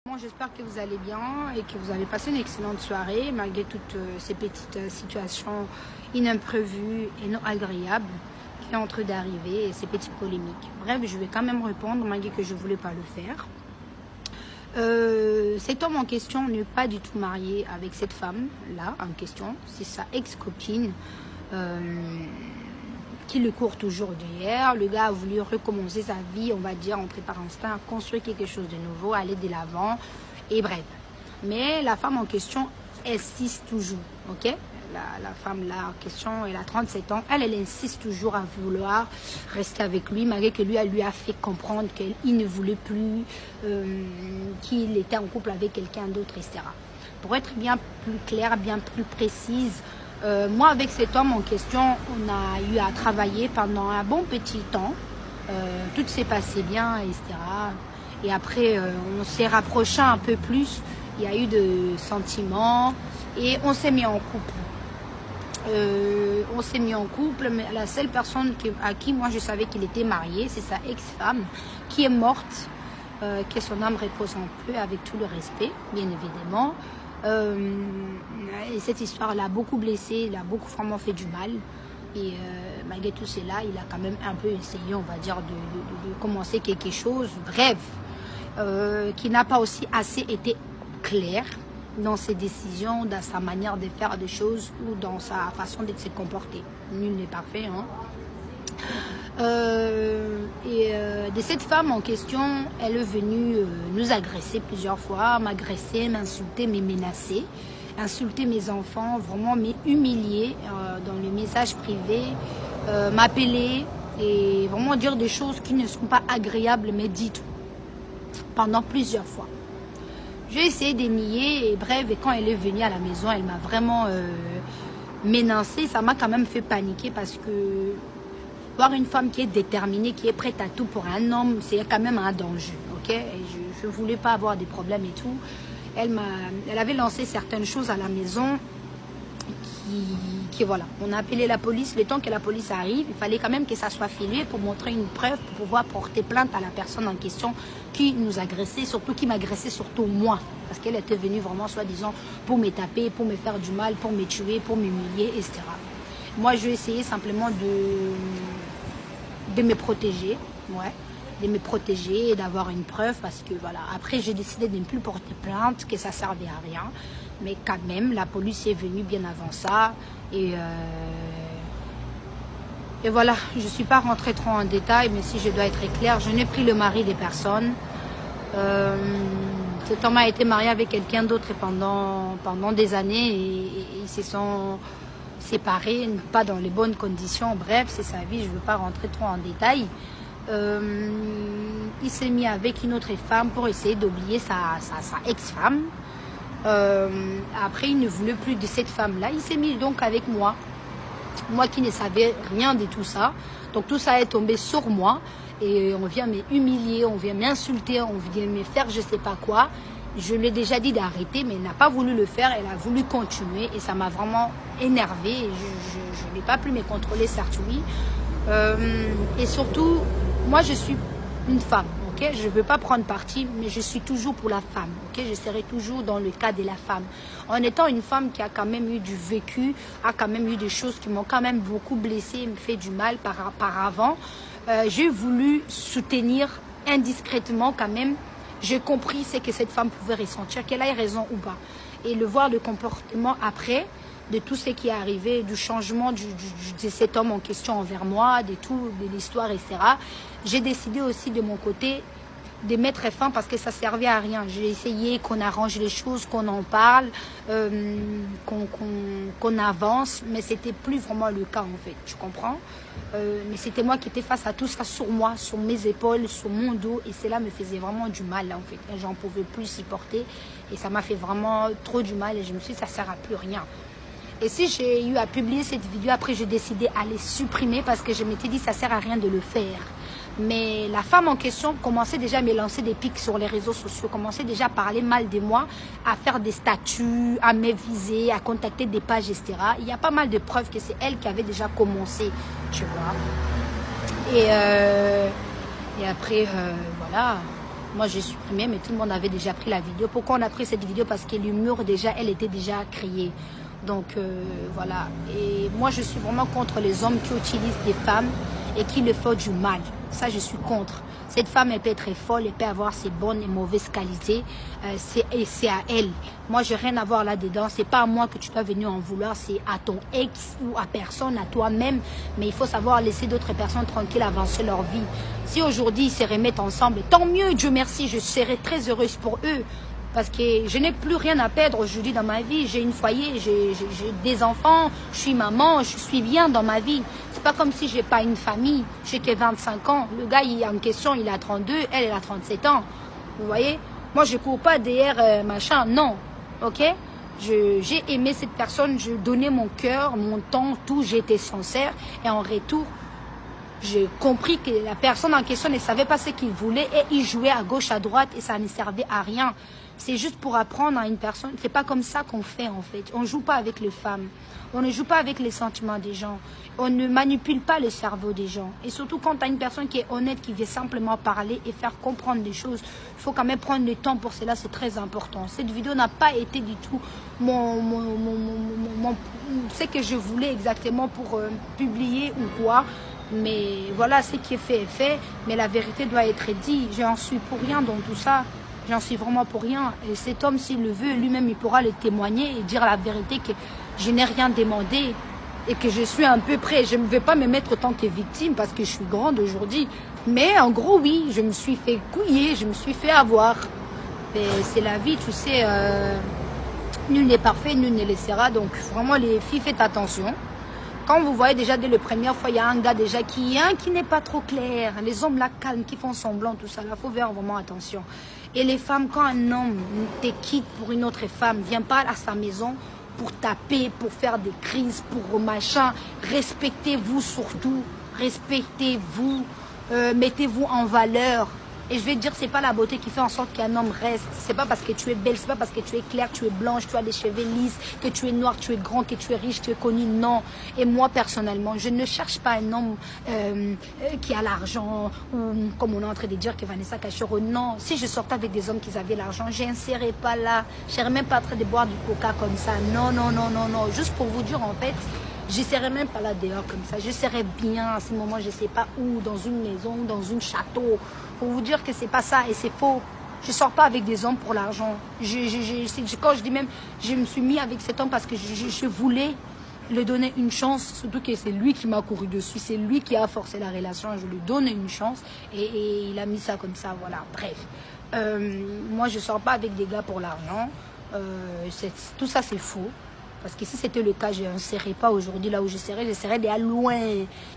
Moi, j'espère que vous allez bien et que vous avez passé une excellente soirée malgré toutes ces petites situations inimprévues et non agréables qui sont en train d'arriver et ces petites polémiques. Bref, je vais quand même répondre malgré que je ne voulais pas le faire. Cet homme en question n'est pas du tout marié avec cette femme-là en question. C'est sa ex-copine qui le court toujours d'hier. Le gars a voulu recommencer sa vie, on va dire, entrer par instinct, construire quelque chose de nouveau, aller de l'avant, et bref. Mais la femme en question insiste toujours, ok? La femme là en question, elle a 37 ans, elle insiste toujours à vouloir rester avec lui, malgré que lui a fait comprendre qu'il ne voulait plus, qu'il était en couple avec quelqu'un d'autre, etc. Pour être bien plus claire, bien plus précise, moi, avec cet homme en question, on a eu à travailler pendant un bon petit temps. Tout s'est passé bien, etc. Et après, on s'est rapproché un peu plus. Il y a eu de sentiments et on s'est mis en couple. Mais la seule personne à qui moi je savais qu'il était marié, c'est sa ex-femme qui est morte, que son âme repose en paix avec tout le respect, bien évidemment. Et cette histoire l'a beaucoup blessé, l'a beaucoup vraiment fait du mal. Et malgré tout cela, il a quand même un peu essayé, on va dire, de commencer quelque chose, bref, qui n'a pas aussi assez été clair dans ses décisions, dans sa manière de faire des choses ou dans sa façon de se comporter. Nul n'est parfait, hein. De cette femme en question, elle est venue nous agresser plusieurs fois, m'agresser, m'insulter, me menacer, insulter mes enfants, vraiment m'humilier dans les messages privés, m'appeler et vraiment dire des choses qui ne sont pas agréables, mais dites pendant plusieurs fois. J'ai essayé de nier et bref, et quand elle est venue à la maison, elle m'a vraiment menacée. Ça m'a quand même fait paniquer parce que voir une femme qui est déterminée, qui est prête à tout pour un homme, c'est quand même un danger, ok? Et je ne voulais pas avoir des problèmes et tout. Elle avait lancé certaines choses à la maison qui voilà. On a appelé la police. Le temps que la police arrive, il fallait quand même que ça soit filmé pour montrer une preuve, pour pouvoir porter plainte à la personne en question qui nous agressait, surtout qui m'agressait, surtout moi. Parce qu'elle était venue vraiment, soi-disant, pour me taper, pour me faire du mal, pour me tuer, pour m'humilier, etc. Moi, je vais essayer simplement de me protéger, de me protéger et d'avoir une preuve parce que voilà. Après, j'ai décidé de ne plus porter plainte, que ça servait à rien. Mais quand même, la police est venue bien avant ça et voilà. Je ne suis pas rentrée trop en détail, mais si je dois être claire, je n'ai pris le mari des personnes. Cet homme a été marié avec quelqu'un d'autre pendant des années et ils se sont séparés, pas dans les bonnes conditions. Bref, c'est sa vie, je ne veux pas rentrer trop en détail. Il s'est mis avec une autre femme pour essayer d'oublier sa ex-femme. Après, il ne voulait plus de cette femme-là. Il s'est mis donc avec moi. Moi qui ne savais rien de tout ça. Donc tout ça est tombé sur moi. Et on vient m'humilier, on vient m'insulter, on vient me faire je ne sais pas quoi. Je lui ai déjà dit d'arrêter, mais elle n'a pas voulu le faire. Elle a voulu continuer et ça m'a vraiment énervée. Je n'ai pas pu me contrôler, certes oui. Et surtout, moi je suis une femme. Okay? Je ne veux pas prendre parti, mais je suis toujours pour la femme. Okay? Je serai toujours dans le cas de la femme. En étant une femme qui a quand même eu du vécu, a quand même eu des choses qui m'ont quand même beaucoup blessée, me fait du mal par avant, j'ai voulu soutenir indiscrètement quand même. J'ai compris ce que cette femme pouvait ressentir, qu'elle ait raison ou pas. Et le voir le comportement après, de tout ce qui est arrivé, du changement de cet homme en question envers moi, de l'histoire, etc. J'ai décidé aussi de mon côté de mettre fin parce que ça servait à rien. J'ai essayé qu'on arrange les choses, qu'on en parle, qu'on avance, mais c'était plus vraiment le cas en fait, tu comprends? Mais c'était moi qui étais face à tout ça sur moi, sur mes épaules, sur mon dos et cela me faisait vraiment du mal en fait. J'en pouvais plus supporter et ça m'a fait vraiment trop du mal et je me suis dit ça sert à plus rien. Et si j'ai eu à publier cette vidéo, après j'ai décidé à les supprimer parce que je m'étais dit ça sert à rien de le faire. Mais la femme en question commençait déjà à me lancer des pics sur les réseaux sociaux, commençait déjà à parler mal de moi, à faire des statuts, à me viser, à contacter des pages, etc. Il y a pas mal de preuves que c'est elle qui avait déjà commencé, tu vois. Et après, voilà, Moi, j'ai supprimé, mais tout le monde avait déjà pris la vidéo. Pourquoi on a pris cette vidéo? Parce que l'humour, déjà, elle était déjà créée. Donc, voilà. Et moi, je suis vraiment contre les hommes qui utilisent des femmes et qui le font du mal. Ça, je suis contre. Cette femme, elle peut être folle, elle peut avoir ses bonnes et mauvaises qualités. Et c'est à elle. Moi, je n'ai rien à voir là-dedans. C'est pas à moi que tu dois venir en vouloir. C'est à ton ex ou à personne, à toi-même. Mais il faut savoir laisser d'autres personnes tranquilles avancer leur vie. Si aujourd'hui, ils se remettent ensemble, tant mieux, Dieu merci, je serai très heureuse pour eux. Parce que je n'ai plus rien à perdre aujourd'hui dans ma vie. J'ai une foyer, j'ai des enfants, je suis maman, je suis bien dans ma vie. C'est pas comme si j'ai pas une famille. J'ai que 25 ans. Le gars, il est en question, il a 32, elle a 37 ans. Vous voyez? Moi, je cours pas derrière machin, non. Ok? J'ai aimé cette personne, je donnais mon cœur, mon temps, tout, j'étais sincère. Et en retour, j'ai compris que la personne en question ne savait pas ce qu'il voulait et il jouait à gauche, à droite et ça ne servait à rien. C'est juste pour apprendre à une personne. C'est pas comme ça qu'on fait en fait. On joue pas avec les femmes. On ne joue pas avec les sentiments des gens. On ne manipule pas le cerveau des gens. Et surtout quand tu as une personne qui est honnête, qui veut simplement parler et faire comprendre des choses, il faut quand même prendre le temps pour cela, c'est très important. Cette vidéo n'a pas été du tout ce que je voulais exactement pour publier ou quoi. Mais voilà, ce qui est fait est fait. Mais la vérité doit être dite. J'en suis pour rien dans tout ça. J'en suis vraiment pour rien. Et cet homme, s'il le veut, lui-même, il pourra le témoigner et dire la vérité que je n'ai rien demandé et que je suis un peu près. Je ne vais pas me mettre autant que victime parce que je suis grande aujourd'hui. Mais en gros, oui, je me suis fait couiller, je me suis fait avoir. C'est la vie, tu sais. Nul n'est parfait, nul ne le sera. Donc, vraiment, les filles, faites attention. Quand vous voyez déjà dès la première fois, il y a un gars déjà qui n'est pas trop clair. Les hommes là calmes, qui font semblant, tout ça, là, faut faire vraiment attention. Et les femmes, quand un homme te quitte pour une autre femme, vient pas à sa maison pour taper, pour faire des crises, pour machin. Respectez-vous surtout, respectez-vous, mettez-vous en valeur. Et je vais te dire, c'est pas la beauté qui fait en sorte qu'un homme reste. C'est pas parce que tu es belle, c'est pas parce que tu es claire, tu es blanche, tu as des cheveux lisses, que tu es noire, tu es grand, que tu es riche, tu es connu. Non. Et moi, personnellement, je ne cherche pas un homme qui a l'argent, ou comme on est en train de dire que Vanessa Cachero. Non. Si je sortais avec des hommes qui avaient l'argent, je ne serais pas là. Je serais même pas en train de boire du coca comme ça. Non, non, non, non, non. Juste pour vous dire, en fait, je ne serais même pas là dehors comme ça. Je serais bien à ce moment, je ne sais pas où, dans une maison, dans un château. Pour vous dire que c'est pas ça et c'est faux. Je ne sors pas avec des hommes pour l'argent. Quand je dis même, je me suis mis avec cet homme parce que je voulais lui donner une chance. Surtout que c'est lui qui m'a couru dessus. C'est lui qui a forcé la relation. Je lui donne une chance et il a mis ça comme ça. Voilà, bref. Moi, je ne sors pas avec des gars pour l'argent. Tout ça, c'est faux. Parce que si c'était le cas, je ne serais pas aujourd'hui là où je serais déjà loin.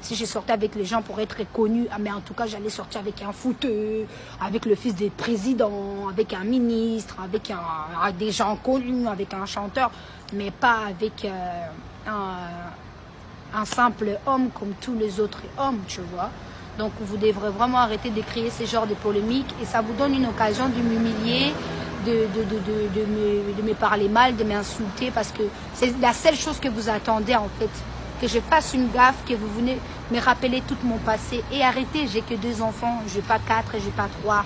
Si je sortais avec les gens pour être connue, mais en tout cas, j'allais sortir avec un footeux, avec le fils des présidents, avec un ministre, avec des gens connus, avec un chanteur, mais pas avec un simple homme comme tous les autres hommes, tu vois. Donc, vous devrez vraiment arrêter de créer ce genre de polémiques et ça vous donne une occasion de m'humilier, de me parler mal, de m'insulter parce que c'est la seule chose que vous attendez en fait. Que je fasse une gaffe, que vous venez me rappeler tout mon passé. Et arrêtez, j'ai que 2 enfants, je n'ai pas 4, je n'ai pas 3.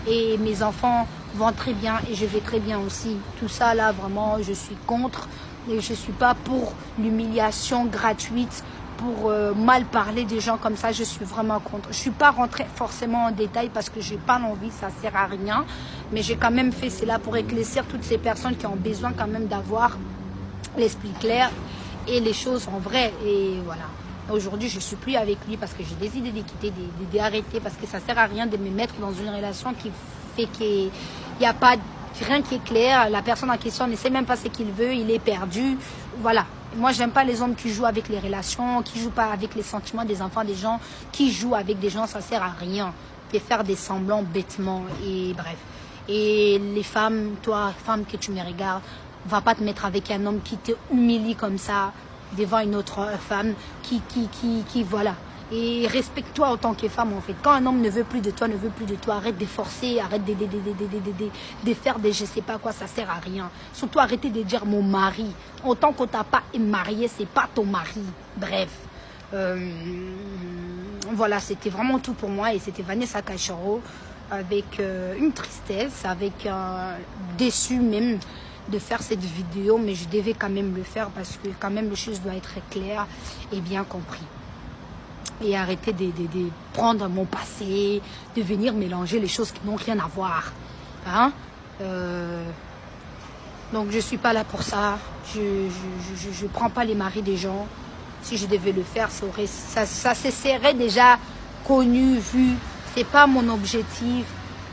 Et mes enfants vont très bien et je vais très bien aussi. Tout ça là, vraiment, je suis contre et je ne suis pas pour l'humiliation gratuite, pour mal parler des gens comme ça, je suis vraiment contre. Je ne suis pas rentrée forcément en détail parce que je n'ai pas l'envie, ça ne sert à rien. Mais j'ai quand même fait cela pour éclaircir toutes ces personnes qui ont besoin quand même d'avoir l'esprit clair et les choses en vrai. Et voilà. Aujourd'hui, je ne suis plus avec lui parce que j'ai décidé de quitter, d'arrêter parce que ça ne sert à rien de me mettre dans une relation qui fait qu'il n'y a pas rien qui est clair. La personne en question ne sait même pas ce qu'il veut, il est perdu. Voilà. Moi, j'aime pas les hommes qui jouent avec les relations, qui jouent pas avec les sentiments des enfants des gens, qui jouent avec des gens, ça sert à rien. Et faire des semblants bêtement et bref. Et les femmes, toi, femme que tu me regardes, va pas te mettre avec un homme qui te humilie comme ça devant une autre femme qui voilà. Et respecte-toi en tant que femme en fait. Quand un homme ne veut plus de toi, arrête de forcer, arrête de faire des je sais pas quoi, ça sert à rien. Surtout arrêtez de dire mon mari. Autant qu'on t'a pas marié, c'est pas ton mari. Bref. Voilà, c'était vraiment tout pour moi et c'était Vanessa Cachero. avec une tristesse, avec déçu même de faire cette vidéo, mais je devais quand même le faire parce que quand même les choses doivent être claires et bien compris. Et arrêter de prendre mon passé, de venir mélanger les choses qui n'ont rien à voir. Hein? Donc je ne suis pas là pour ça. Je ne prends pas les maris des gens. Si je devais le faire, ça se serait déjà connu, vu. Ce n'est pas mon objectif.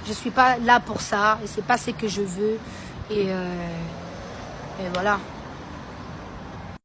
Je ne suis pas là pour ça. Et ce n'est pas ce que je veux. Et voilà.